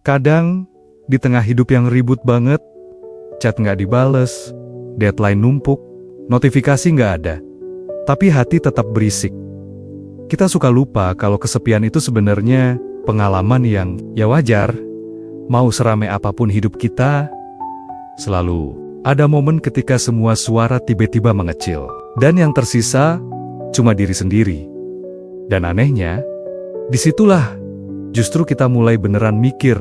Kadang, di tengah hidup yang ribut banget, chat nggak dibales, deadline numpuk, notifikasi nggak ada, tapi hati tetap berisik. Kita suka lupa kalau kesepian itu sebenarnya pengalaman yang ya wajar. Mau seramai apapun hidup kita, selalu ada momen ketika semua suara tiba-tiba mengecil, dan yang tersisa cuma diri sendiri. Dan anehnya, disitulah justru kita mulai beneran mikir,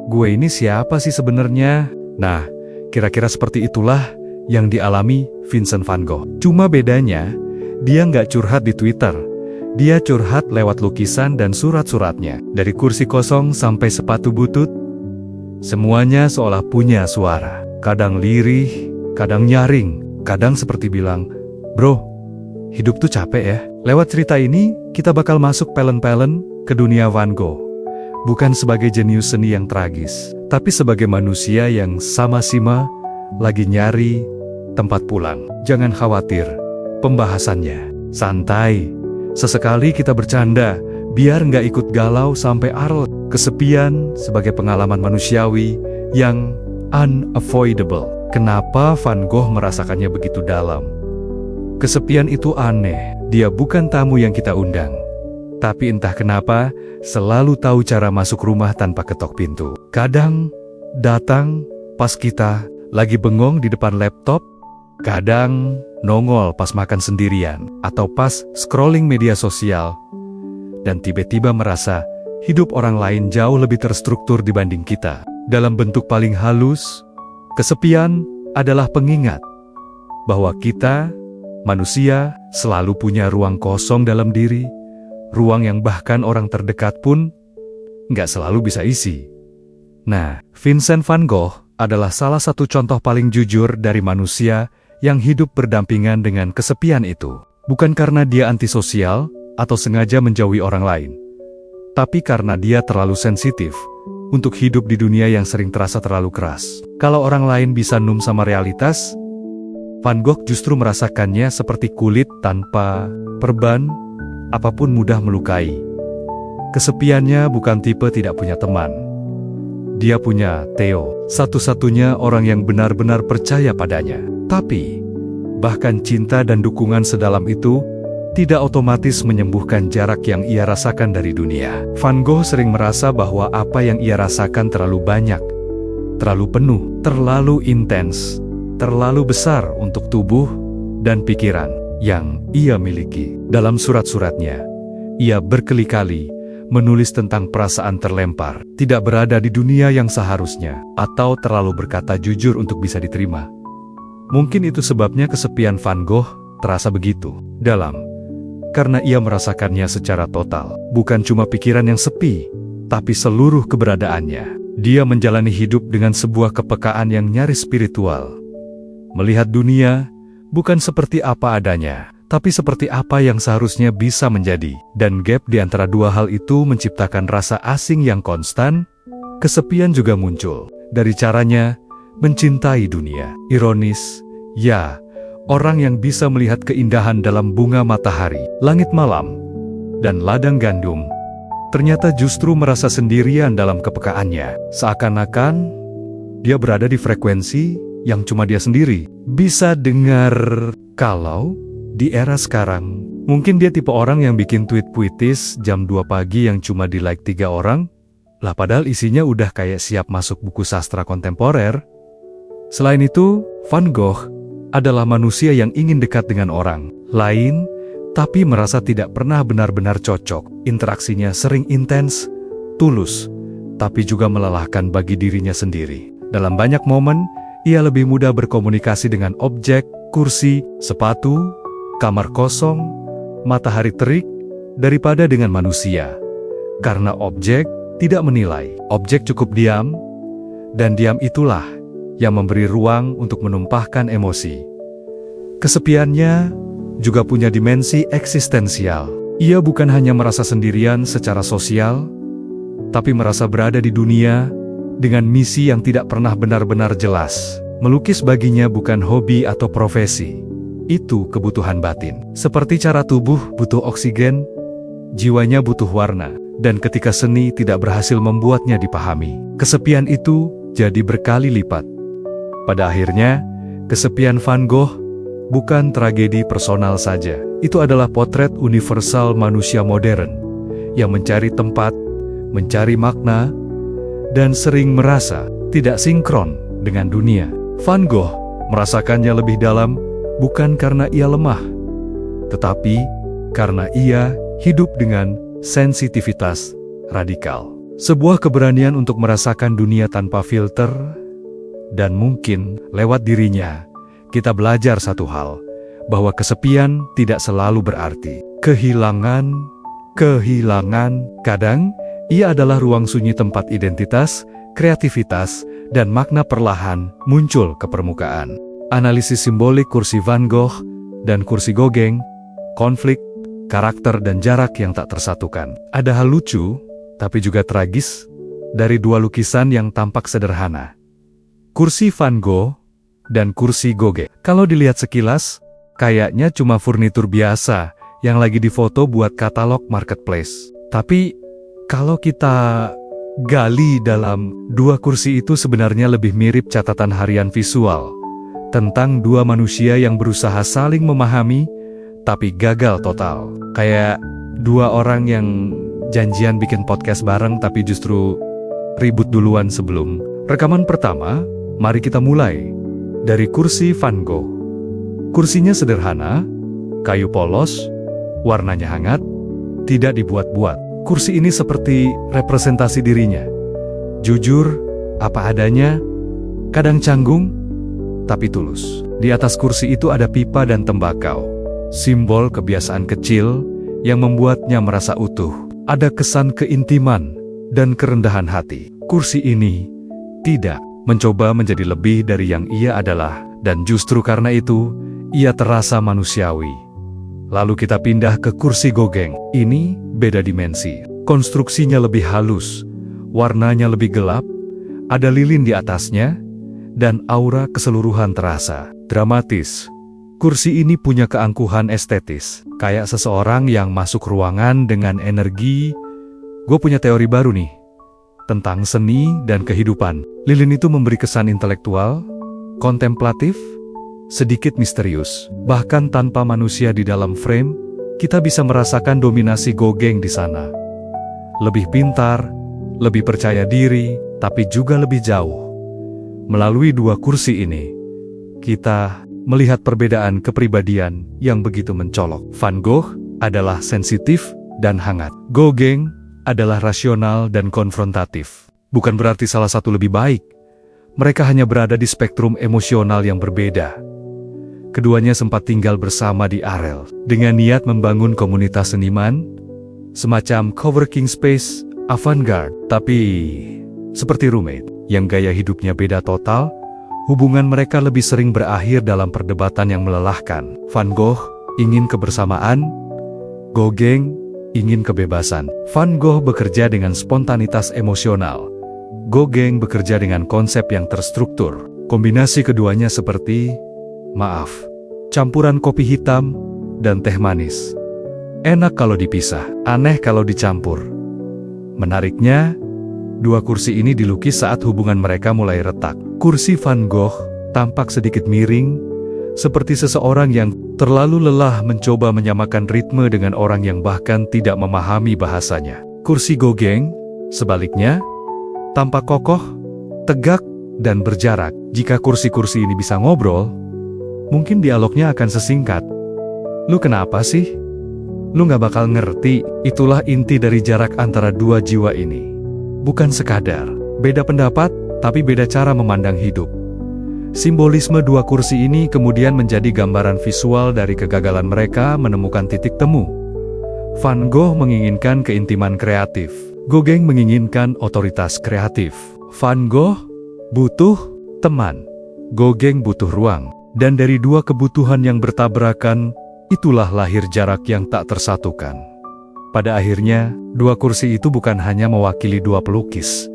gue ini siapa sih sebenarnya? Nah, kira-kira seperti itulah yang dialami Vincent van Gogh. Cuma bedanya, dia nggak curhat di Twitter. Dia curhat lewat lukisan dan surat-suratnya. Dari kursi kosong sampai sepatu butut, semuanya seolah punya suara. Kadang lirih, kadang nyaring, kadang seperti bilang, "Bro, hidup tuh capek ya." Lewat cerita ini, kita bakal masuk pelen-pelen ke dunia Van Gogh. Bukan sebagai jenius seni yang tragis, tapi sebagai manusia yang sama-sama lagi nyari tempat pulang. Jangan khawatir, pembahasannya santai. Sesekali kita bercanda, biar nggak ikut galau sampai arel. Kesepian sebagai pengalaman manusiawi yang unavoidable. Kenapa Van Gogh merasakannya begitu dalam? Kesepian itu aneh, dia bukan tamu yang kita undang. Tapi entah kenapa, selalu tahu cara masuk rumah tanpa ketok pintu. Kadang, datang pas kita lagi bengong di depan laptop, kadang nongol pas makan sendirian, atau pas scrolling media sosial, dan tiba-tiba merasa hidup orang lain jauh lebih terstruktur dibanding kita. Dalam bentuk paling halus, kesepian adalah pengingat bahwa kita, manusia, selalu punya ruang kosong dalam diri, ruang yang bahkan orang terdekat pun nggak selalu bisa isi. Nah, Vincent van Gogh adalah salah satu contoh paling jujur dari manusia yang hidup berdampingan dengan kesepian itu. Bukan karena dia antisosial atau sengaja menjauhi orang lain, tapi karena dia terlalu sensitif untuk hidup di dunia yang sering terasa terlalu keras. Kalau orang lain bisa numb sama realitas, Van Gogh justru merasakannya seperti kulit tanpa perban, apapun mudah melukai. Kesepiannya bukan tipe tidak punya teman. Dia punya Theo, satu-satunya orang yang benar-benar percaya padanya. Tapi, bahkan cinta dan dukungan sedalam itu tidak otomatis menyembuhkan jarak yang ia rasakan dari dunia. Van Gogh sering merasa bahwa apa yang ia rasakan terlalu banyak, terlalu penuh, terlalu intens, terlalu besar untuk tubuh dan pikiran yang ia miliki. Dalam surat-suratnya, ia berkali-kali menulis tentang perasaan terlempar, tidak berada di dunia yang seharusnya, atau terlalu berkata jujur untuk bisa diterima. Mungkin itu sebabnya kesepian Van Gogh terasa begitu dalam, karena ia merasakannya secara total. Bukan cuma pikiran yang sepi, tapi seluruh keberadaannya. Dia menjalani hidup dengan sebuah kepekaan yang nyaris spiritual. Melihat dunia bukan seperti apa adanya, tapi seperti apa yang seharusnya bisa menjadi. Dan gap di antara dua hal itu menciptakan rasa asing yang konstan. Kesepian juga muncul dari caranya mencintai dunia. Ironis, ya, orang yang bisa melihat keindahan dalam bunga matahari, langit malam, dan ladang gandum, ternyata justru merasa sendirian dalam kepekaannya. Seakan-akan dia berada di frekuensi yang cuma dia sendiri bisa dengar. Kalau di era sekarang, mungkin dia tipe orang yang bikin tweet puitis jam 2 pagi yang cuma di-like 3 orang, lah padahal isinya udah kayak siap masuk buku sastra kontemporer. Selain itu, Van Gogh adalah manusia yang ingin dekat dengan orang lain, tapi merasa tidak pernah benar-benar cocok. Interaksinya sering intens, tulus, tapi juga melelahkan bagi dirinya sendiri. Dalam banyak momen, ia lebih mudah berkomunikasi dengan objek, kursi, sepatu, kamar kosong, matahari terik, daripada dengan manusia. Karena objek tidak menilai, objek cukup diam, dan diam itulah yang memberi ruang untuk menumpahkan emosi. Kesepiannya juga punya dimensi eksistensial. Ia bukan hanya merasa sendirian secara sosial, tapi merasa berada di dunia dengan misi yang tidak pernah benar-benar jelas. Melukis baginya bukan hobi atau profesi. Itu kebutuhan batin. Seperti cara tubuh butuh oksigen, jiwanya butuh warna. dan ketika seni tidak berhasil membuatnya dipahami, kesepian itu jadi berkali lipat. Pada akhirnya, kesepian Van Gogh bukan tragedi personal saja. Itu adalah potret universal manusia modern yang mencari tempat, mencari makna, dan sering merasa tidak sinkron dengan dunia. Van Gogh merasakannya lebih dalam bukan karena ia lemah, tetapi karena ia hidup dengan sensitivitas radikal. Sebuah keberanian untuk merasakan dunia tanpa filter, dan mungkin lewat dirinya, kita belajar satu hal, bahwa kesepian tidak selalu berarti kehilangan. Kadang, ia adalah ruang sunyi tempat identitas, kreativitas, dan makna perlahan muncul ke permukaan. Analisis simbolik kursi Van Gogh dan kursi Gauguin, konflik, karakter dan jarak yang tak tersatukan. Ada hal lucu, tapi juga tragis, dari dua lukisan yang tampak sederhana. Kursi Van Gogh dan kursi Gauguin. Kalau dilihat sekilas, kayaknya cuma furnitur biasa yang lagi difoto buat katalog marketplace. Tapi, kalau kita gali dalam, dua kursi itu sebenarnya lebih mirip catatan harian visual tentang dua manusia yang berusaha saling memahami, tapi gagal total. Kayak dua orang yang janjian bikin podcast bareng tapi justru ribut duluan sebelum rekaman pertama. Mari kita mulai dari kursi Van Gogh. Kursinya sederhana, kayu polos, warnanya hangat, tidak dibuat-buat. Kursi ini seperti representasi dirinya. Jujur, apa adanya, kadang canggung, tapi tulus. Di atas kursi itu ada pipa dan tembakau. Simbol kebiasaan kecil yang membuatnya merasa utuh. Ada kesan keintiman dan kerendahan hati. Kursi ini tidak mencoba menjadi lebih dari yang ia adalah, dan justru karena itu, ia terasa manusiawi. Lalu kita pindah ke kursi Gauguin. Ini beda dimensi. Konstruksinya lebih halus, warnanya lebih gelap, ada lilin di atasnya, dan aura keseluruhan terasa dramatis. Kursi ini punya keangkuhan estetis, kayak seseorang yang masuk ruangan dengan energi. Gue punya teori baru nih, tentang seni dan kehidupan. Lilin itu memberi kesan intelektual, kontemplatif, sedikit misterius. Bahkan tanpa manusia di dalam frame, kita bisa merasakan dominasi Gauguin di sana. Lebih pintar, lebih percaya diri, tapi juga lebih jauh. Melalui dua kursi ini, kita melihat perbedaan kepribadian yang begitu mencolok. Van Gogh adalah sensitif dan hangat. Gauguin adalah rasional dan konfrontatif. Bukan berarti salah satu lebih baik. Mereka hanya berada di spektrum emosional yang berbeda. Keduanya sempat tinggal bersama di Arles dengan niat membangun komunitas seniman, semacam coworking space avant-garde. Tapi, seperti roommate yang gaya hidupnya beda total, hubungan mereka lebih sering berakhir dalam perdebatan yang melelahkan. Van Gogh ingin kebersamaan, Gauguin ingin kebebasan. Van Gogh bekerja dengan spontanitas emosional, Gauguin bekerja dengan konsep yang terstruktur. Kombinasi keduanya seperti, campuran kopi hitam dan teh manis. Enak kalau dipisah, aneh kalau dicampur. Menariknya, dua kursi ini dilukis saat hubungan mereka mulai retak. Kursi Van Gogh tampak sedikit miring, seperti seseorang yang terlalu lelah mencoba menyamakan ritme dengan orang yang bahkan tidak memahami bahasanya. Kursi Gauguin, sebaliknya, tampak kokoh, tegak, dan berjarak. Jika kursi-kursi ini bisa ngobrol, mungkin dialognya akan sesingkat, "Lu kenapa sih? Lu gak bakal ngerti." Itulah inti dari jarak antara dua jiwa ini. Bukan sekadar beda pendapat, tapi beda cara memandang hidup. Simbolisme dua kursi ini kemudian menjadi gambaran visual dari kegagalan mereka menemukan titik temu. Van Gogh menginginkan keintiman kreatif, Gauguin menginginkan otoritas kreatif. Van Gogh butuh teman, Gauguin butuh ruang. Dan dari dua kebutuhan yang bertabrakan, itulah lahir jarak yang tak tersatukan. Pada akhirnya, dua kursi itu bukan hanya mewakili dua pelukis,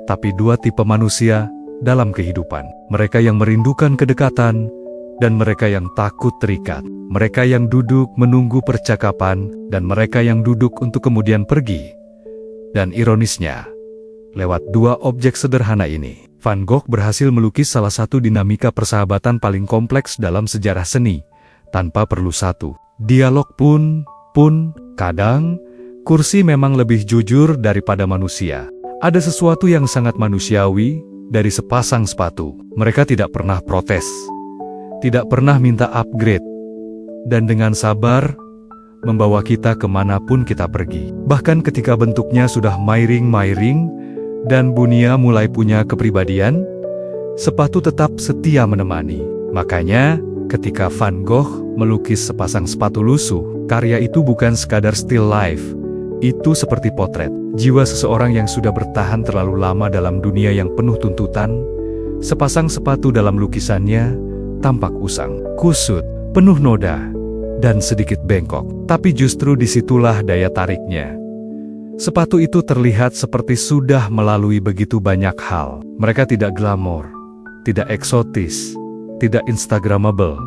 tapi dua tipe manusia dalam kehidupan. Mereka yang merindukan kedekatan, dan mereka yang takut terikat. Mereka yang duduk menunggu percakapan, dan mereka yang duduk untuk kemudian pergi. Dan ironisnya, lewat dua objek sederhana ini, Van Gogh berhasil melukis salah satu dinamika persahabatan paling kompleks dalam sejarah seni, tanpa perlu satu dialog pun, kadang, kursi memang lebih jujur daripada manusia. Ada sesuatu yang sangat manusiawi dari sepasang sepatu. Mereka tidak pernah protes, tidak pernah minta upgrade, dan dengan sabar, membawa kita kemanapun kita pergi. Bahkan ketika bentuknya sudah miring-miring, dan bunia mulai punya kepribadian, sepatu tetap setia menemani. Makanya, ketika Van Gogh melukis sepasang sepatu lusuh, karya itu bukan sekadar still life. Itu seperti potret jiwa seseorang yang sudah bertahan terlalu lama dalam dunia yang penuh tuntutan. Sepasang sepatu dalam lukisannya tampak usang, kusut, penuh noda, dan sedikit bengkok. Tapi justru disitulah daya tariknya. Sepatu itu terlihat seperti sudah melalui begitu banyak hal. Mereka tidak glamor, tidak eksotis, tidak instagramable,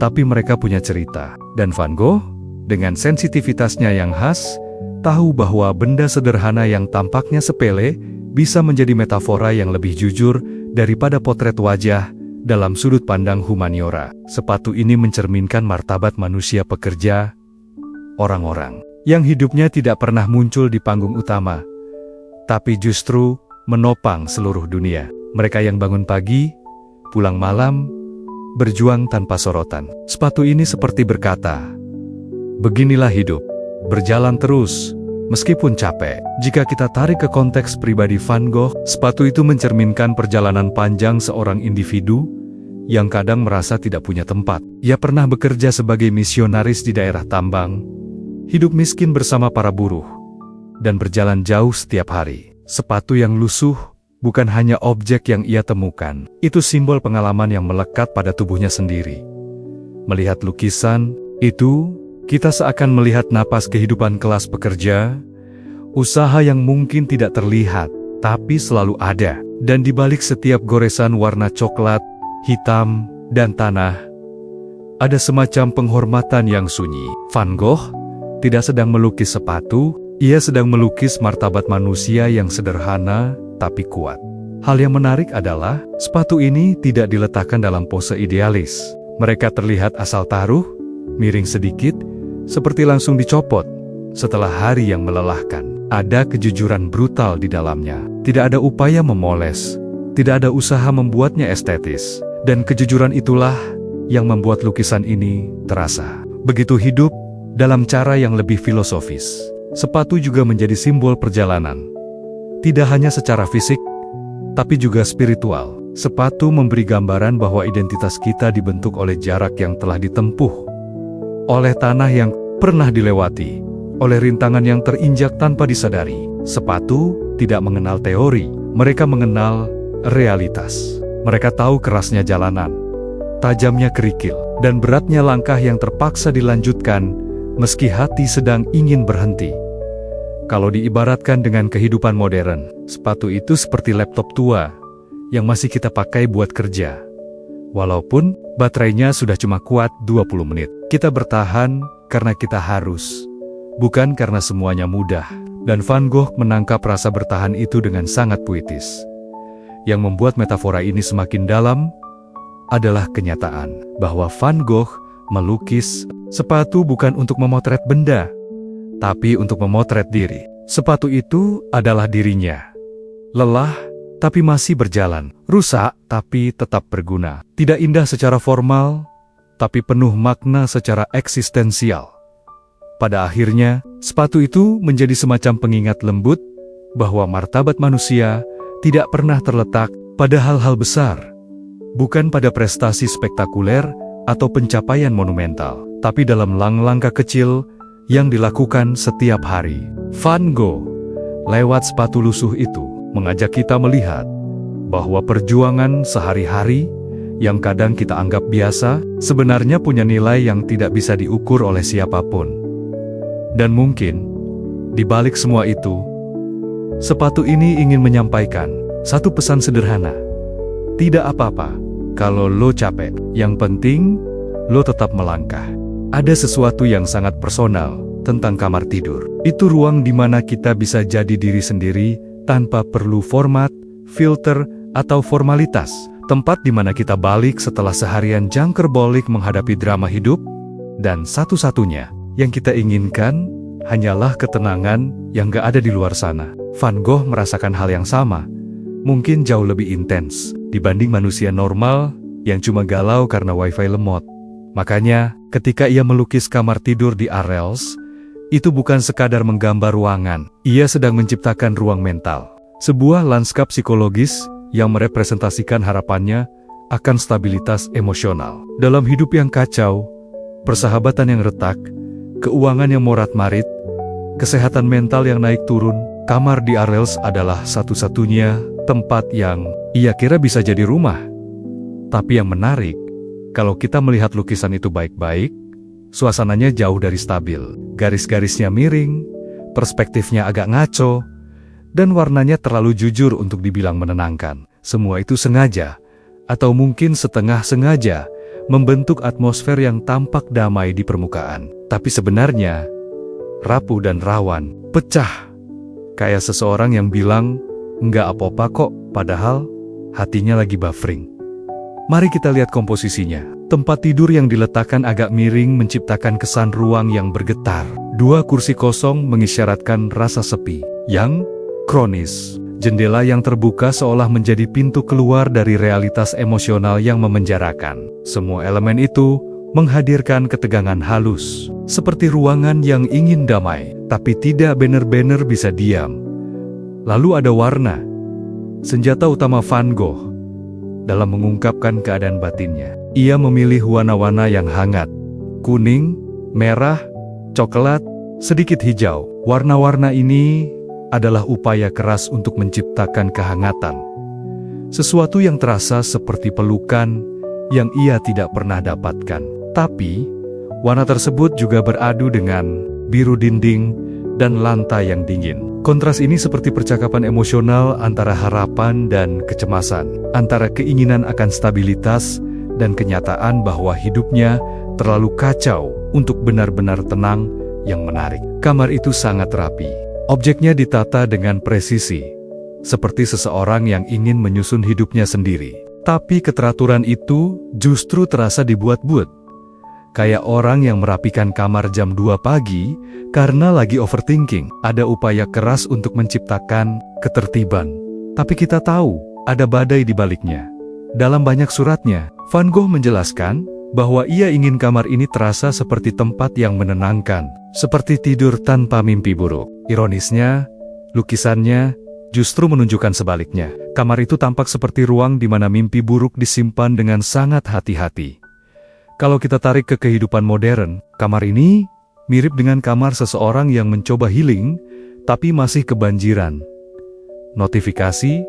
tapi mereka punya cerita. Dan Van Gogh, dengan sensitivitasnya yang khas, tahu bahwa benda sederhana yang tampaknya sepele bisa menjadi metafora yang lebih jujur daripada potret wajah dalam sudut pandang humaniora. Sepatu ini mencerminkan martabat manusia pekerja, orang-orang yang hidupnya tidak pernah muncul di panggung utama, tapi justru menopang seluruh dunia. Mereka yang bangun pagi, pulang malam, berjuang tanpa sorotan. Sepatu ini seperti berkata, beginilah hidup, berjalan terus, meskipun capek. Jika kita tarik ke konteks pribadi Van Gogh, sepatu itu mencerminkan perjalanan panjang seorang individu yang kadang merasa tidak punya tempat. Ia pernah bekerja sebagai misionaris di daerah tambang, hidup miskin bersama para buruh, dan berjalan jauh setiap hari. Sepatu yang lusuh bukan hanya objek yang ia temukan, itu simbol pengalaman yang melekat pada tubuhnya sendiri. Melihat lukisan itu, kita seakan melihat napas kehidupan kelas pekerja, usaha yang mungkin tidak terlihat, tapi selalu ada. Dan di balik setiap goresan warna coklat, hitam, dan tanah, ada semacam penghormatan yang sunyi. Van Gogh tidak sedang melukis sepatu, ia sedang melukis martabat manusia yang sederhana tapi kuat. Hal yang menarik adalah, sepatu ini tidak diletakkan dalam pose idealis. Mereka terlihat asal taruh, miring sedikit, seperti langsung dicopot setelah hari yang melelahkan. Ada kejujuran brutal di dalamnya. Tidak ada upaya memoles, tidak ada usaha membuatnya estetis. Dan kejujuran itulah yang membuat lukisan ini terasa begitu hidup, dalam cara yang lebih filosofis. Sepatu juga menjadi simbol perjalanan. Tidak hanya secara fisik, tapi juga spiritual. Sepatu memberi gambaran bahwa identitas kita dibentuk oleh jarak yang telah ditempuh, oleh tanah yang pernah dilewati, oleh rintangan yang terinjak tanpa disadari. Sepatu tidak mengenal teori, mereka mengenal realitas. Mereka tahu kerasnya jalanan, tajamnya kerikil, dan beratnya langkah yang terpaksa dilanjutkan meski hati sedang ingin berhenti. Kalau diibaratkan dengan kehidupan modern, sepatu itu seperti laptop tua yang masih kita pakai buat kerja. Walaupun baterainya sudah cuma kuat 20 menit. Kita bertahan karena kita harus, bukan karena semuanya mudah. Dan Van Gogh menangkap rasa bertahan itu dengan sangat puitis. Yang membuat metafora ini semakin dalam adalah kenyataan bahwa Van Gogh melukis sepatu bukan untuk memotret benda, tapi untuk memotret diri. Sepatu itu adalah dirinya. Lelah, tapi masih berjalan. Rusak, tapi tetap berguna. Tidak indah secara formal, tapi penuh makna secara eksistensial. Pada akhirnya, sepatu itu menjadi semacam pengingat lembut bahwa martabat manusia tidak pernah terletak pada hal-hal besar, bukan pada prestasi spektakuler atau pencapaian monumental, tapi dalam langkah kecil yang dilakukan setiap hari. Van Gogh, lewat sepatu lusuh itu, mengajak kita melihat bahwa perjuangan sehari-hari yang kadang kita anggap biasa, sebenarnya punya nilai yang tidak bisa diukur oleh siapapun. Dan mungkin, di balik semua itu, sepatu ini ingin menyampaikan satu pesan sederhana. Tidak apa-apa kalau lo capek, yang penting lo tetap melangkah. Ada sesuatu yang sangat personal tentang kamar tidur. Itu ruang di mana kita bisa jadi diri sendiri tanpa perlu format, filter, atau formalitas. Tempat di mana kita balik setelah seharian jangkerbolik menghadapi drama hidup, dan satu-satunya yang kita inginkan hanyalah ketenangan yang gak ada di luar sana. Van Gogh merasakan hal yang sama, mungkin jauh lebih intens dibanding manusia normal yang cuma galau karena wifi lemot. Makanya, ketika ia melukis kamar tidur di Arles, itu bukan sekadar menggambar ruangan, ia sedang menciptakan ruang mental. Sebuah lanskap psikologis yang merepresentasikan harapannya akan stabilitas emosional. Dalam hidup yang kacau, persahabatan yang retak, keuangan yang morat-marit, kesehatan mental yang naik turun, kamar di Arles adalah satu-satunya tempat yang ia kira bisa jadi rumah. Tapi yang menarik, kalau kita melihat lukisan itu baik-baik, suasananya jauh dari stabil. Garis-garisnya miring, perspektifnya agak ngaco, dan warnanya terlalu jujur untuk dibilang menenangkan. Semua itu sengaja, atau mungkin setengah sengaja, membentuk atmosfer yang tampak damai di permukaan. Tapi sebenarnya, rapuh dan rawan, pecah. Kayak seseorang yang bilang, "Nggak apa-apa kok," padahal hatinya lagi buffering. Mari kita lihat komposisinya. Tempat tidur yang diletakkan agak miring menciptakan kesan ruang yang bergetar. 2 kursi kosong mengisyaratkan rasa sepi yang kronis. Jendela yang terbuka seolah menjadi pintu keluar dari realitas emosional yang memenjarakan. Semua elemen itu menghadirkan ketegangan halus, seperti ruangan yang ingin damai, tapi tidak benar-benar bisa diam. Lalu ada warna, senjata utama Van Gogh dalam mengungkapkan keadaan batinnya. Ia memilih warna-warna yang hangat, kuning, merah, coklat, sedikit hijau. Warna-warna ini adalah upaya keras untuk menciptakan kehangatan. Sesuatu yang terasa seperti pelukan yang ia tidak pernah dapatkan. Tapi, warna tersebut juga beradu dengan biru dinding dan lantai yang dingin. Kontras ini seperti percakapan emosional antara harapan dan kecemasan, antara keinginan akan stabilitas dan kenyataan bahwa hidupnya terlalu kacau untuk benar-benar tenang yang menarik. Kamar itu sangat rapi. Objeknya ditata dengan presisi, seperti seseorang yang ingin menyusun hidupnya sendiri. Tapi keteraturan itu justru terasa dibuat-buat. Kayak orang yang merapikan kamar jam 2 pagi karena lagi overthinking. Ada upaya keras untuk menciptakan ketertiban. Tapi kita tahu, ada badai di baliknya. Dalam banyak suratnya, Van Gogh menjelaskan bahwa ia ingin kamar ini terasa seperti tempat yang menenangkan, seperti tidur tanpa mimpi buruk. Ironisnya, lukisannya justru menunjukkan sebaliknya. Kamar itu tampak seperti ruang di mana mimpi buruk disimpan dengan sangat hati-hati. Kalau kita tarik ke kehidupan modern, kamar ini mirip dengan kamar seseorang yang mencoba healing, tapi masih kebanjiran notifikasi,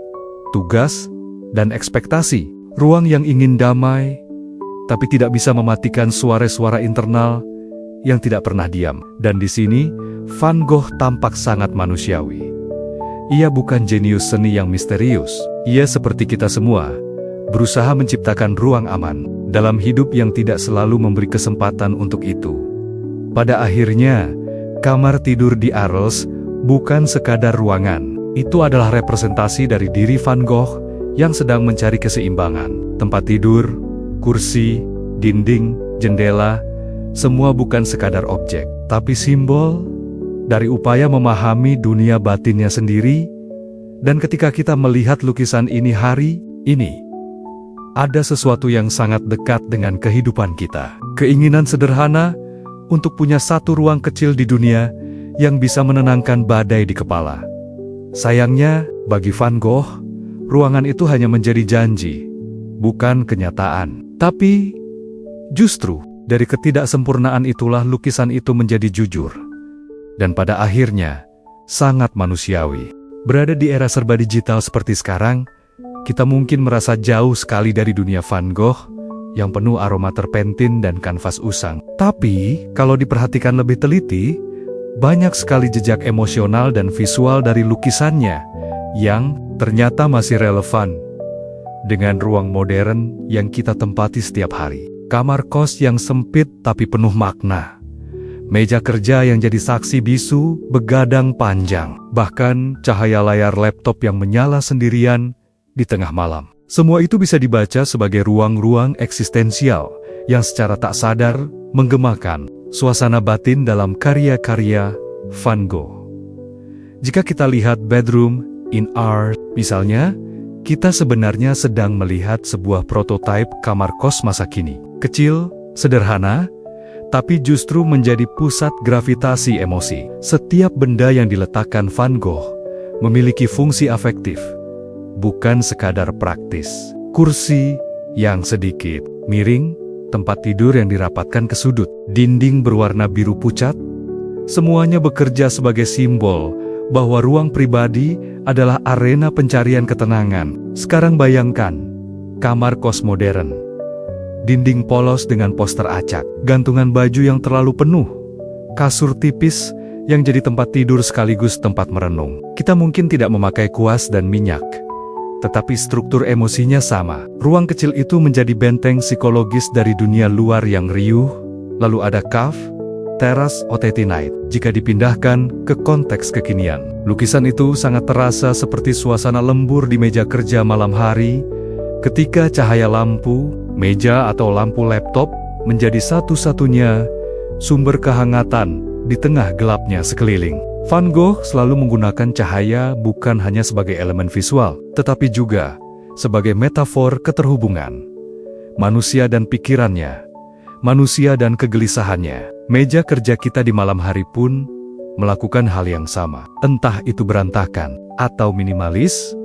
tugas, dan ekspektasi. Ruang yang ingin damai, tapi tidak bisa mematikan suara-suara internal yang tidak pernah diam. Dan di sini, Van Gogh tampak sangat manusiawi. Ia bukan jenius seni yang misterius. Ia seperti kita semua, berusaha menciptakan ruang aman dalam hidup yang tidak selalu memberi kesempatan untuk itu. Pada akhirnya, kamar tidur di Arles bukan sekadar ruangan. Itu adalah representasi dari diri Van Gogh yang sedang mencari keseimbangan. Tempat tidur, kursi, dinding, jendela, semua bukan sekadar objek, tapi simbol dari upaya memahami dunia batinnya sendiri. Dan ketika kita melihat lukisan ini hari ini, ada sesuatu yang sangat dekat dengan kehidupan kita. Keinginan sederhana untuk punya satu ruang kecil di dunia yang bisa menenangkan badai di kepala. Sayangnya, bagi Van Gogh, ruangan itu hanya menjadi janji, bukan kenyataan. Tapi, justru dari ketidaksempurnaan itulah lukisan itu menjadi jujur. Dan pada akhirnya, sangat manusiawi. Berada di era serba digital seperti sekarang, kita mungkin merasa jauh sekali dari dunia Van Gogh yang penuh aroma terpentin dan kanvas usang. Tapi, kalau diperhatikan lebih teliti, banyak sekali jejak emosional dan visual dari lukisannya yang ternyata masih relevan dengan ruang modern yang kita tempati setiap hari. Kamar kos yang sempit tapi penuh makna. Meja kerja yang jadi saksi bisu begadang panjang. Bahkan cahaya layar laptop yang menyala sendirian di tengah malam. Semua itu bisa dibaca sebagai ruang-ruang eksistensial yang secara tak sadar menggemakan suasana batin dalam karya-karya Van Gogh. Jika kita lihat Bedroom in Art, misalnya, kita sebenarnya sedang melihat sebuah prototipe kamar kos masa kini. Kecil, sederhana, tapi justru menjadi pusat gravitasi emosi. Setiap benda yang diletakkan Van Gogh memiliki fungsi afektif, bukan sekadar praktis. Kursi yang sedikit miring, tempat tidur yang dirapatkan ke sudut, dinding berwarna biru pucat, semuanya bekerja sebagai simbol bahwa ruang pribadi adalah arena pencarian ketenangan. Sekarang bayangkan, kamar kos modern. Dinding polos dengan poster acak, gantungan baju yang terlalu penuh, kasur tipis yang jadi tempat tidur sekaligus tempat merenung. Kita mungkin tidak memakai kuas dan minyak, tetapi struktur emosinya sama. Ruang kecil itu menjadi benteng psikologis dari dunia luar yang riuh, lalu ada cafe, teras OTT night. Jika dipindahkan ke konteks kekinian, lukisan itu sangat terasa seperti suasana lembur di meja kerja malam hari, ketika cahaya lampu, meja atau lampu laptop menjadi satu-satunya sumber kehangatan di tengah gelapnya sekeliling. Van Gogh selalu menggunakan cahaya bukan hanya sebagai elemen visual, tetapi juga sebagai metafor keterhubungan manusia dan pikirannya, manusia dan kegelisahannya. Meja kerja kita di malam hari pun melakukan hal yang sama. Entah itu berantakan atau minimalis,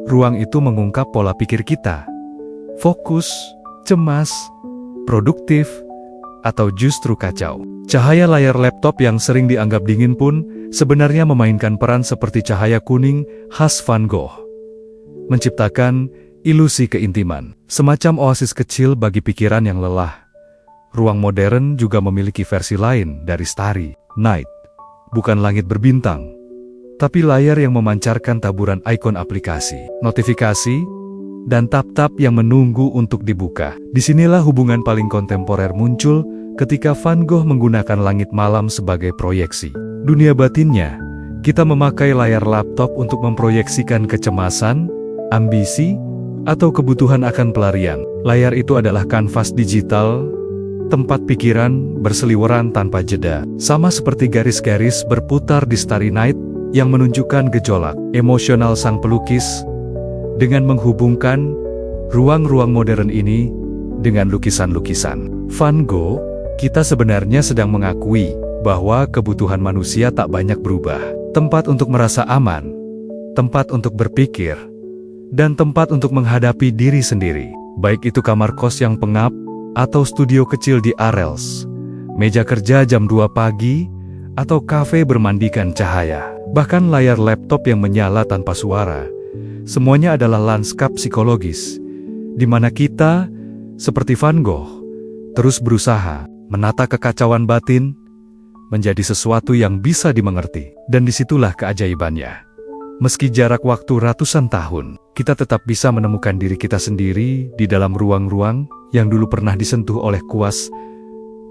ruang itu mengungkap pola pikir kita. Fokus, cemas, produktif, atau justru kacau. Cahaya layar laptop yang sering dianggap dingin pun sebenarnya memainkan peran seperti cahaya kuning khas Van Gogh, menciptakan ilusi keintiman, semacam oasis kecil bagi pikiran yang lelah. Ruang modern juga memiliki versi lain dari Starry Night. Bukan langit berbintang, tapi layar yang memancarkan taburan ikon aplikasi, notifikasi, dan tap-tap yang menunggu untuk dibuka. Disinilah hubungan paling kontemporer muncul ketika Van Gogh menggunakan langit malam sebagai proyeksi. Dunia batinnya, kita memakai layar laptop untuk memproyeksikan kecemasan, ambisi, atau kebutuhan akan pelarian. Layar itu adalah kanvas digital, tempat pikiran berseliweran tanpa jeda. Sama seperti garis-garis berputar di Starry Night yang menunjukkan gejolak emosional sang pelukis dengan menghubungkan ruang-ruang modern ini dengan lukisan-lukisan Van Gogh. Kita sebenarnya sedang mengakui bahwa kebutuhan manusia tak banyak berubah. Tempat untuk merasa aman, tempat untuk berpikir, dan tempat untuk menghadapi diri sendiri. Baik itu kamar kos yang pengap, atau studio kecil di Arles, meja kerja jam 2 pagi, atau kafe bermandikan cahaya. Bahkan layar laptop yang menyala tanpa suara, semuanya adalah lanskap psikologis, di mana kita, seperti Van Gogh, terus berusaha menata kekacauan batin menjadi sesuatu yang bisa dimengerti. Dan disitulah keajaibannya. Meski jarak waktu ratusan tahun, kita tetap bisa menemukan diri kita sendiri di dalam ruang-ruang yang dulu pernah disentuh oleh kuas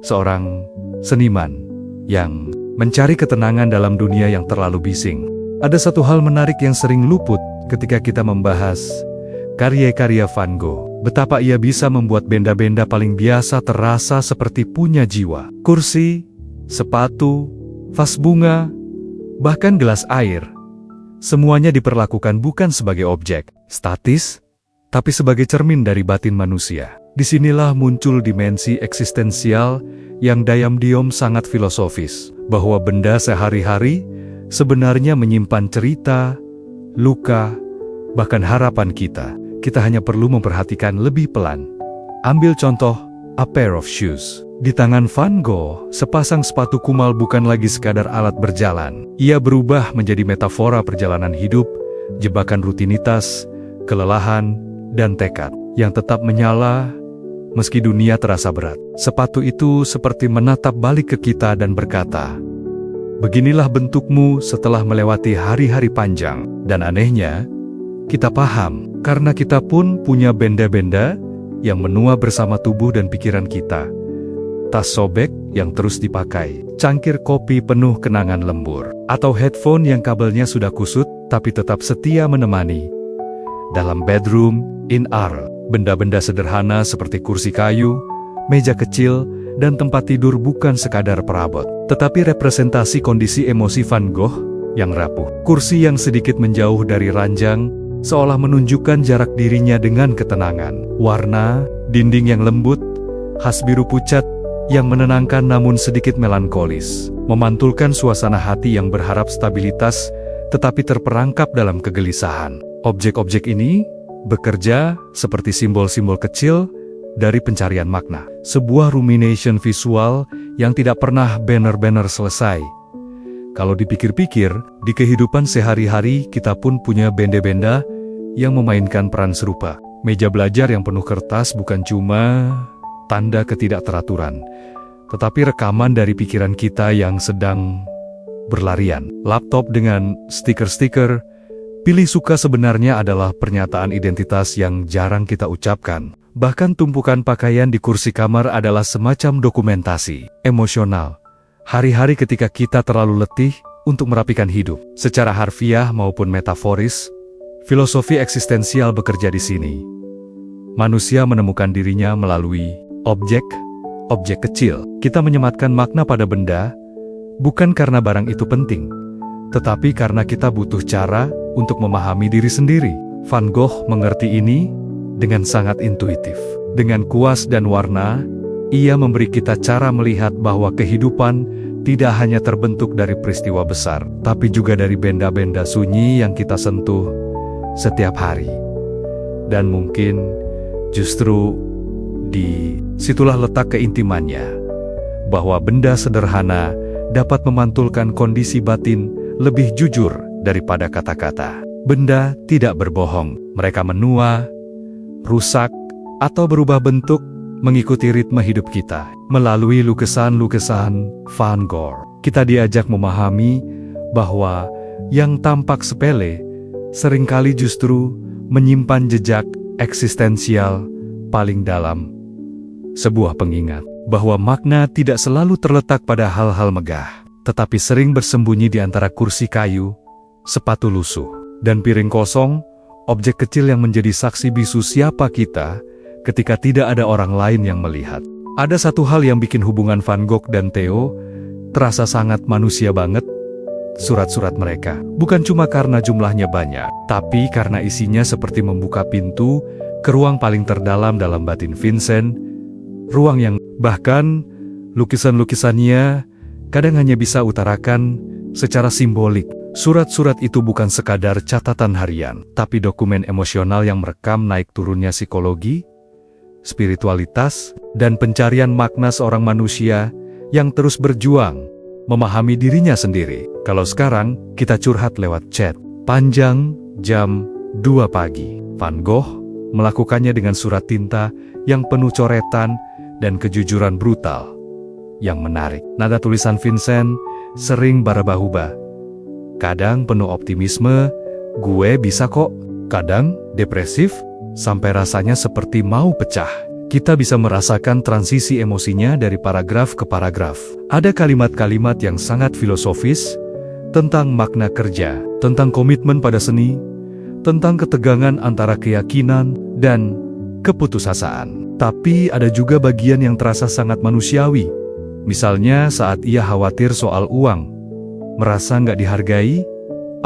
seorang seniman yang mencari ketenangan dalam dunia yang terlalu bising. Ada satu hal menarik yang sering luput ketika kita membahas karya-karya Van Gogh. Betapa ia bisa membuat benda-benda paling biasa terasa seperti punya jiwa. Kursi, sepatu, vas bunga, bahkan gelas air. Semuanya diperlakukan bukan sebagai objek statis, tapi sebagai cermin dari batin manusia. Disinilah muncul dimensi eksistensial yang diam-diam sangat filosofis, bahwa benda sehari-hari sebenarnya menyimpan cerita, luka, bahkan harapan kita. Kita hanya perlu memperhatikan lebih pelan. Ambil contoh, A Pair of Shoes. Di tangan Van Gogh, sepasang sepatu kumal bukan lagi sekadar alat berjalan. Ia berubah menjadi metafora perjalanan hidup, jebakan rutinitas, kelelahan, dan tekad yang tetap menyala meski dunia terasa berat. Sepatu itu seperti menatap balik ke kita dan berkata, "Beginilah bentukmu setelah melewati hari-hari panjang." Dan anehnya, kita paham, karena kita pun punya benda-benda yang menua bersama tubuh dan pikiran kita, tas sobek yang terus dipakai, cangkir kopi penuh kenangan lembur, atau headphone yang kabelnya sudah kusut tapi tetap setia menemani. Dalam bedroom, in art, benda-benda sederhana seperti kursi kayu, meja kecil, dan tempat tidur bukan sekadar perabot, tetapi representasi kondisi emosi Van Gogh yang rapuh. Kursi yang sedikit menjauh dari ranjang, seolah menunjukkan jarak dirinya dengan ketenangan. Warna, dinding yang lembut, khas biru pucat, yang menenangkan namun sedikit melankolis, memantulkan suasana hati yang berharap stabilitas, tetapi terperangkap dalam kegelisahan. Objek-objek ini bekerja seperti simbol-simbol kecil dari pencarian makna. Sebuah rumination visual yang tidak pernah benar-benar selesai. Kalau dipikir-pikir, di kehidupan sehari-hari kita pun punya benda-benda yang memainkan peran serupa. Meja belajar yang penuh kertas bukan cuma tanda ketidakteraturan, tetapi rekaman dari pikiran kita yang sedang berlarian. Laptop dengan stiker-stiker, pilih suka sebenarnya adalah pernyataan identitas yang jarang kita ucapkan. Bahkan tumpukan pakaian di kursi kamar adalah semacam dokumentasi emosional. Hari-hari ketika kita terlalu letih untuk merapikan hidup. Secara harfiah maupun metaforis, filosofi eksistensial bekerja di sini. Manusia menemukan dirinya melalui objek kecil. Kita menyematkan makna pada benda, bukan karena barang itu penting, tetapi karena kita butuh cara untuk memahami diri sendiri. Van Gogh mengerti ini dengan sangat intuitif. Dengan kuas dan warna, ia memberi kita cara melihat bahwa kehidupan tidak hanya terbentuk dari peristiwa besar, tapi juga dari benda-benda sunyi yang kita sentuh setiap hari. Dan mungkin justru di situlah letak keintimannya, bahwa benda sederhana dapat memantulkan kondisi batin lebih jujur daripada kata-kata. Benda tidak berbohong, mereka menua, rusak, atau berubah bentuk mengikuti ritme hidup kita. Melalui lukisan-lukisan Van Gogh, kita diajak memahami bahwa yang tampak sepele seringkali justru menyimpan jejak eksistensial paling dalam. Sebuah pengingat bahwa makna tidak selalu terletak pada hal-hal megah, tetapi sering bersembunyi di antara kursi kayu, sepatu lusuh, dan piring kosong, objek kecil yang menjadi saksi bisu siapa kita ketika tidak ada orang lain yang melihat. Ada satu hal yang bikin hubungan Van Gogh dan Theo terasa sangat manusia banget, surat-surat mereka. Bukan cuma karena jumlahnya banyak, tapi karena isinya seperti membuka pintu ke ruang paling terdalam dalam batin Vincent, ruang yang bahkan lukisan-lukisannya kadang hanya bisa utarakan secara simbolik. Surat-surat itu bukan sekadar catatan harian, tapi dokumen emosional yang merekam naik turunnya psikologi, spiritualitas, dan pencarian makna seorang manusia yang terus berjuang memahami dirinya sendiri. Kalau sekarang, kita curhat lewat chat panjang jam 2 pagi. Van Gogh melakukannya dengan surat tinta yang penuh coretan dan kejujuran brutal yang menarik. Nada tulisan Vincent sering barabahubah. Kadang penuh optimisme, gue bisa kok. Kadang depresif, sampai rasanya seperti mau pecah. Kita bisa merasakan transisi emosinya dari paragraf ke paragraf. Ada kalimat-kalimat yang sangat filosofis, tentang makna kerja, tentang komitmen pada seni, tentang ketegangan antara keyakinan dan keputusasaan. Tapi ada juga bagian yang terasa sangat manusiawi. Misalnya saat ia khawatir soal uang, merasa nggak dihargai,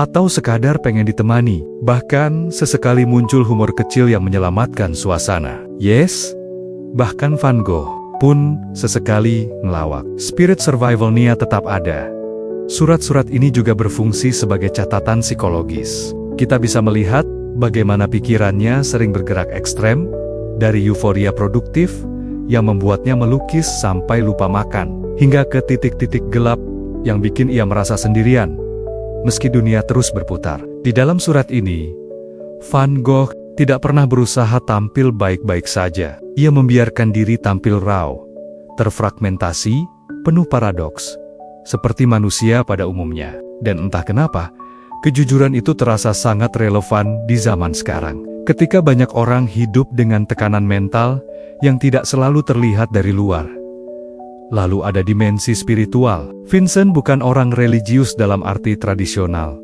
atau sekadar pengen ditemani. Bahkan sesekali muncul humor kecil yang menyelamatkan suasana. Yes, bahkan Van Gogh pun sesekali ngelawak. Spirit survival-nya tetap ada. Surat-surat ini juga berfungsi sebagai catatan psikologis. Kita bisa melihat bagaimana pikirannya sering bergerak ekstrem, dari euforia produktif yang membuatnya melukis sampai lupa makan, hingga ke titik-titik gelap yang bikin ia merasa sendirian, meski dunia terus berputar. Di dalam surat ini, Van Gogh tidak pernah berusaha tampil baik-baik saja. Ia membiarkan diri tampil raw, terfragmentasi, penuh paradoks, seperti manusia pada umumnya. Dan entah kenapa, kejujuran itu terasa sangat relevan di zaman sekarang. Ketika banyak orang hidup dengan tekanan mental yang tidak selalu terlihat dari luar. Lalu ada dimensi spiritual. Vincent bukan orang religius dalam arti tradisional,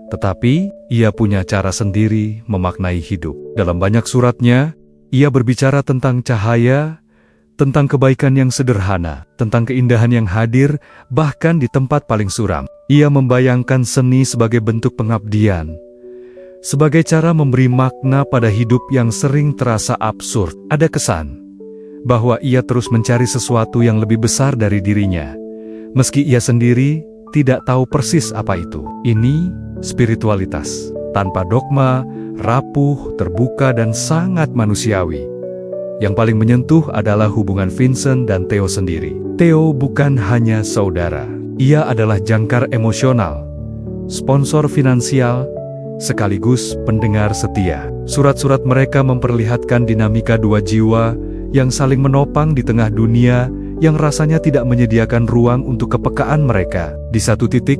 tetapi ia punya cara sendiri memaknai hidup. Dalam banyak suratnya, ia berbicara tentang cahaya, tentang kebaikan yang sederhana, tentang keindahan yang hadir, bahkan di tempat paling suram. Ia membayangkan seni sebagai bentuk pengabdian, sebagai cara memberi makna pada hidup yang sering terasa absurd. Ada kesan bahwa ia terus mencari sesuatu yang lebih besar dari dirinya, meski ia sendiri tidak tahu persis apa itu. Ini spiritualitas, tanpa dogma, rapuh, terbuka, dan sangat manusiawi. Yang paling menyentuh adalah hubungan Vincent dan Theo sendiri. Theo bukan hanya saudara, ia adalah jangkar emosional, sponsor finansial, sekaligus pendengar setia. Surat-surat mereka memperlihatkan dinamika dua jiwa yang saling menopang di tengah dunia yang rasanya tidak menyediakan ruang untuk kepekaan mereka. Di satu titik,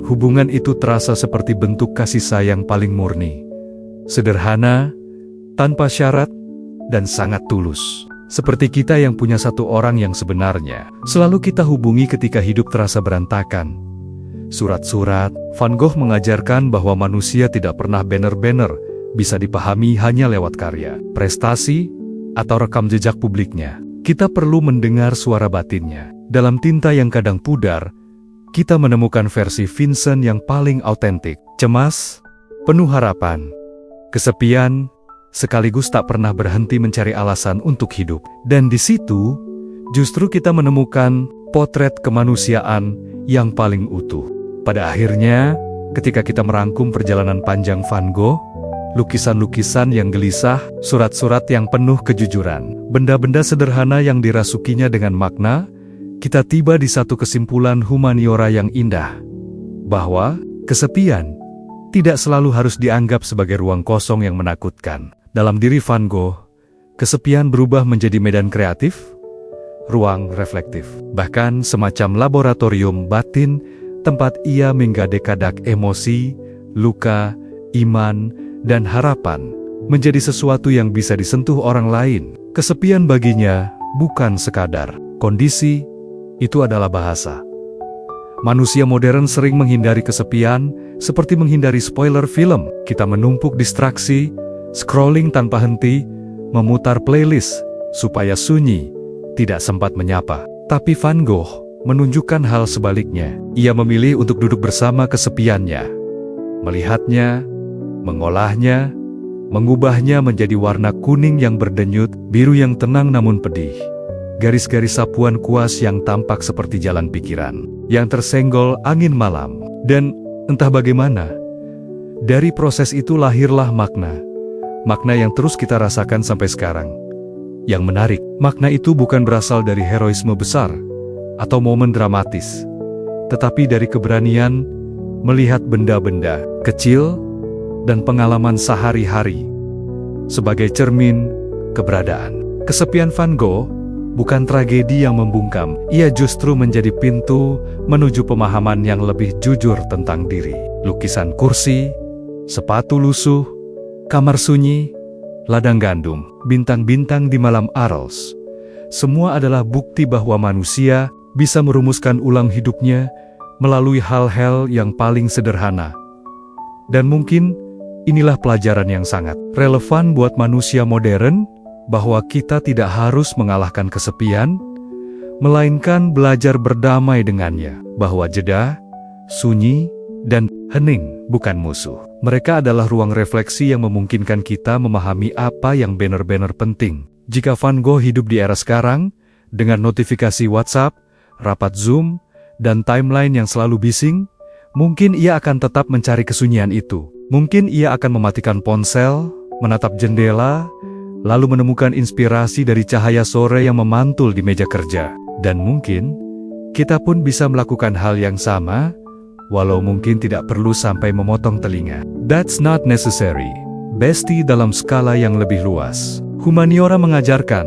hubungan itu terasa seperti bentuk kasih sayang paling murni, sederhana, tanpa syarat, dan sangat tulus. Seperti kita yang punya satu orang yang sebenarnya selalu kita hubungi ketika hidup terasa berantakan. Surat-surat Van Gogh mengajarkan bahwa manusia tidak pernah banner-banner bisa dipahami hanya lewat karya, prestasi, atau rekam jejak publiknya. Kita perlu mendengar suara batinnya. Dalam tinta yang kadang pudar, kita menemukan versi Vincent yang paling autentik, cemas, penuh harapan, kesepian, sekaligus tak pernah berhenti mencari alasan untuk hidup. Dan di situ, justru kita menemukan potret kemanusiaan yang paling utuh. Pada akhirnya, ketika kita merangkum perjalanan panjang Van Gogh, lukisan-lukisan yang gelisah, surat-surat yang penuh kejujuran, benda-benda sederhana yang dirasukinya dengan makna, kita tiba di satu kesimpulan humaniora yang indah, bahwa kesepian tidak selalu harus dianggap sebagai ruang kosong yang menakutkan. Dalam diri Van Gogh, kesepian berubah menjadi medan kreatif, ruang reflektif, bahkan semacam laboratorium batin, tempat ia menggadek-gadak emosi, luka, iman, dan harapan, menjadi sesuatu yang bisa disentuh orang lain. Kesepian baginya bukan sekadar kondisi, itu adalah bahasa. Manusia modern sering menghindari kesepian, seperti menghindari spoiler film. Kita menumpuk distraksi, scrolling tanpa henti, memutar playlist, supaya sunyi, tidak sempat menyapa. Tapi Van Gogh menunjukkan hal sebaliknya. Ia memilih untuk duduk bersama kesepiannya, melihatnya, mengolahnya, mengubahnya menjadi warna kuning yang berdenyut, biru yang tenang namun pedih, garis-garis sapuan kuas yang tampak seperti jalan pikiran, yang tersenggol angin malam. Dan entah bagaimana, dari proses itu lahirlah makna yang terus kita rasakan sampai sekarang. Yang menarik, makna itu bukan berasal dari heroisme besar atau momen dramatis, tetapi dari keberanian melihat benda-benda kecil dan pengalaman sehari-hari sebagai cermin keberadaan. Kesepian Van Gogh bukan tragedi yang membungkam, ia justru menjadi pintu menuju pemahaman yang lebih jujur tentang diri. Lukisan kursi, sepatu lusuh, kamar sunyi, ladang gandum, bintang-bintang di malam Arles, semua adalah bukti bahwa manusia bisa merumuskan ulang hidupnya melalui hal-hal yang paling sederhana. Dan mungkin inilah pelajaran yang sangat relevan buat manusia modern, bahwa kita tidak harus mengalahkan kesepian, melainkan belajar berdamai dengannya, bahwa jeda, sunyi, dan hening bukan musuh. Mereka adalah ruang refleksi yang memungkinkan kita memahami apa yang benar-benar penting. Jika Van Gogh hidup di era sekarang, dengan notifikasi WhatsApp, rapat Zoom, dan timeline yang selalu bising, mungkin ia akan tetap mencari kesunyian itu. Mungkin ia akan mematikan ponsel, menatap jendela, lalu menemukan inspirasi dari cahaya sore yang memantul di meja kerja. Dan mungkin, kita pun bisa melakukan hal yang sama, walau mungkin tidak perlu sampai memotong telinga. That's not necessary. Besti dalam skala yang lebih luas. Humaniora mengajarkan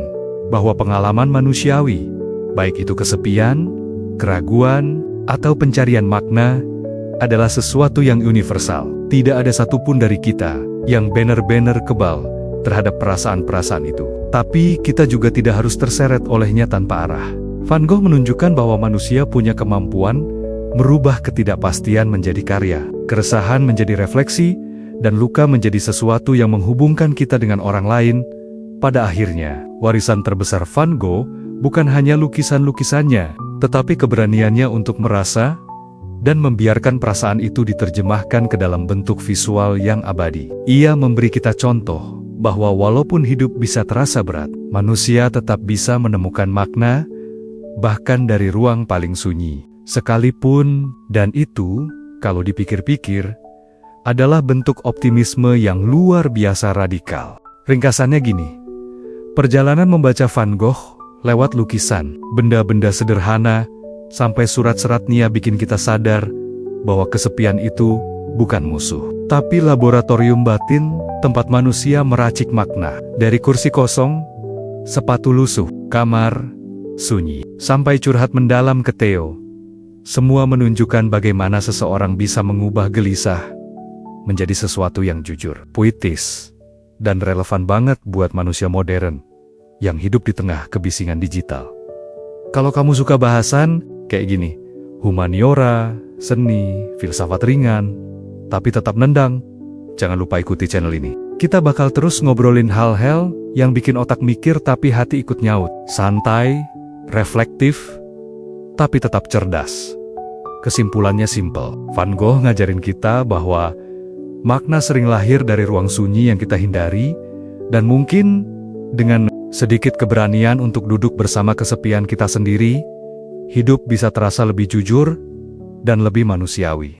bahwa pengalaman manusiawi, baik itu kesepian, keraguan, atau pencarian makna, adalah sesuatu yang universal. Tidak ada satupun dari kita yang benar-benar kebal terhadap perasaan-perasaan itu. Tapi kita juga tidak harus terseret olehnya tanpa arah. Van Gogh menunjukkan bahwa manusia punya kemampuan merubah ketidakpastian menjadi karya, keresahan menjadi refleksi, dan luka menjadi sesuatu yang menghubungkan kita dengan orang lain. Pada akhirnya, warisan terbesar Van Gogh bukan hanya lukisan-lukisannya, tetapi keberaniannya untuk merasa dan membiarkan perasaan itu diterjemahkan ke dalam bentuk visual yang abadi. Ia memberi kita contoh bahwa walaupun hidup bisa terasa berat, manusia tetap bisa menemukan makna, bahkan dari ruang paling sunyi. Sekalipun, dan itu, kalau dipikir-pikir, adalah bentuk optimisme yang luar biasa radikal. Ringkasannya gini, perjalanan membaca Van Gogh lewat lukisan, benda-benda sederhana, sampai surat-serat Nia bikin kita sadar bahwa kesepian itu bukan musuh, tapi laboratorium batin tempat manusia meracik makna. Dari kursi kosong, sepatu lusuh, kamar sunyi, sampai curhat mendalam ke Theo, semua menunjukkan bagaimana seseorang bisa mengubah gelisah menjadi sesuatu yang jujur, puitis, dan relevan banget buat manusia modern yang hidup di tengah kebisingan digital. Kalau kamu suka bahasan kayak gini, humaniora, seni, filsafat ringan, tapi tetap nendang, jangan lupa ikuti channel ini. Kita bakal terus ngobrolin hal-hal yang bikin otak mikir tapi hati ikut nyaut. Santai, reflektif, tapi tetap cerdas. Kesimpulannya simpel. Van Gogh ngajarin kita bahwa makna sering lahir dari ruang sunyi yang kita hindari, dan mungkin dengan sedikit keberanian untuk duduk bersama kesepian kita sendiri, hidup bisa terasa lebih jujur dan lebih manusiawi.